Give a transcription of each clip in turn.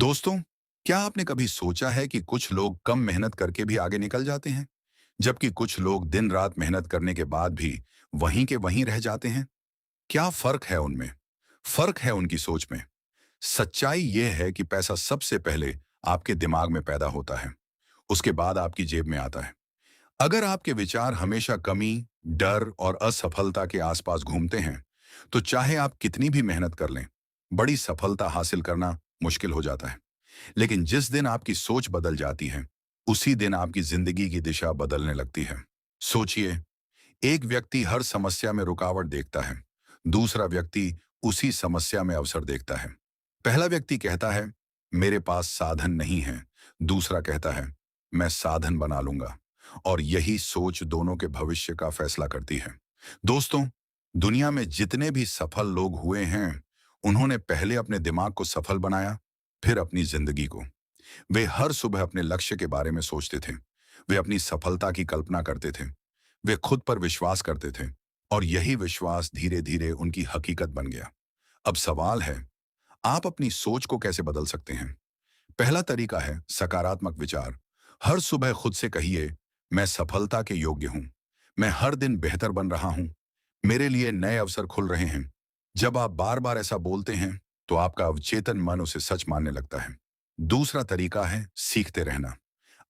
दोस्तों, क्या आपने कभी सोचा है कि कुछ लोग कम मेहनत करके भी आगे निकल जाते हैं, जबकि कुछ लोग दिन रात मेहनत करने के बाद भी वहीं के वहीं रह जाते हैं? क्या फर्क है उनमें? फर्क है उनकी सोच में। सच्चाई यह है कि पैसा सबसे पहले आपके दिमाग में पैदा होता है, उसके बाद आपकी जेब में आता है। अगर आपके विचार हमेशा कमी, डर और असफलता के आसपास घूमते हैं, तो चाहे आप कितनी भी मेहनत कर लें, बड़ी सफलता हासिल करना मुश्किल हो जाता है। लेकिन जिस दिन आपकी सोच बदल जाती है, उसी दिन आपकी जिंदगी की दिशा बदलने लगती है। सोचिए, एक व्यक्ति हर समस्या में रुकावट देखता है, दूसरा व्यक्ति उसी समस्या में अवसर देखता है। पहला व्यक्ति कहता है, मेरे पास साधन नहीं है। दूसरा कहता है, मैं साधन बना लूंगा। और यही सोच दोनों के भविष्य का फैसला करती है। दोस्तों, दुनिया में जितने भी सफल लोग हुए हैं, उन्होंने पहले अपने दिमाग को सफल बनाया, फिर अपनी जिंदगी को। वे हर सुबह अपने लक्ष्य के बारे में सोचते थे। वे अपनी सफलता की कल्पना करते थे। वे खुद पर विश्वास करते थे। और यही विश्वास धीरे धीरे उनकी हकीकत बन गया। अब सवाल है, आप अपनी सोच को कैसे बदल सकते हैं? पहला तरीका है सकारात्मक विचार। हर सुबह खुद से कहिए, मैं सफलता के योग्य हूं। मैं हर दिन बेहतर बन रहा हूं। मेरे लिए नए अवसर खुल रहे हैं। जब आप बार बार ऐसा बोलते हैं, तो आपका अवचेतन मन उसे सच मानने लगता है। दूसरा तरीका है सीखते रहना।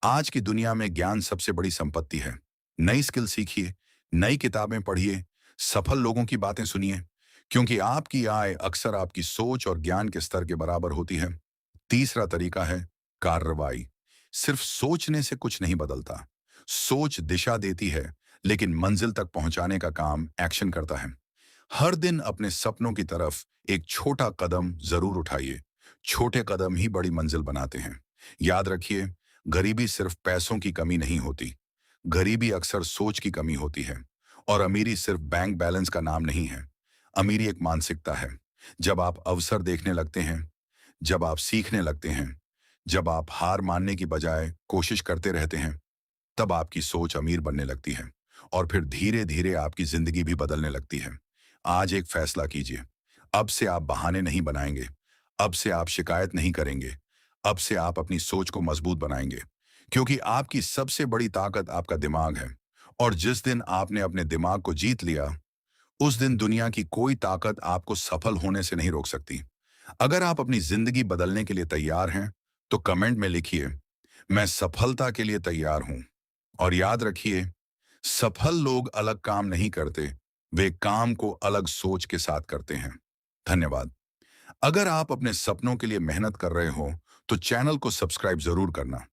आज की दुनिया में ज्ञान सबसे बड़ी संपत्ति है। नई स्किल सीखिए, नई किताबें पढ़िए, सफल लोगों की बातें सुनिए, क्योंकि आपकी आय अक्सर आपकी सोच और ज्ञान के स्तर के बराबर होती है। तीसरा तरीका है कार्रवाई। सिर्फ सोचने से कुछ नहीं बदलता। सोच दिशा देती है, लेकिन मंजिल तक पहुंचाने का काम एक्शन करता है। हर दिन अपने सपनों की तरफ एक छोटा कदम जरूर उठाइए। छोटे कदम ही बड़ी मंजिल बनाते हैं। याद रखिए, गरीबी सिर्फ पैसों की कमी नहीं होती। गरीबी अक्सर सोच की कमी होती है। और अमीरी सिर्फ बैंक बैलेंस का नाम नहीं है। अमीरी एक मानसिकता है। जब आप अवसर देखने लगते हैं, जब आप सीखने लगते हैं, जब आप हार मानने की बजाय कोशिश करते रहते हैं, तब आपकी सोच अमीर बनने लगती है। और फिर धीरे धीरे आपकी जिंदगी भी बदलने लगती है। आज एक फैसला कीजिए। अब से आप बहाने नहीं बनाएंगे। अब से आप शिकायत नहीं करेंगे। अब से आप अपनी सोच को मजबूत बनाएंगे। क्योंकि आपकी सबसे बड़ी ताकत आपका दिमाग है। और जिस दिन आपने अपने दिमाग को जीत लिया, उस दिन दुनिया की कोई ताकत आपको सफल होने से नहीं रोक सकती। अगर आप अपनी जिंदगी बदलने के लिए तैयार हैं, तो कमेंट में लिखिए, मैं सफलता के लिए तैयार हूं। और याद रखिए, सफल लोग अलग काम नहीं करते, वे काम को अलग सोच के साथ करते हैं। धन्यवाद। अगर आप अपने सपनों के लिए मेहनत कर रहे हो, तो चैनल को सब्सक्राइब जरूर करना।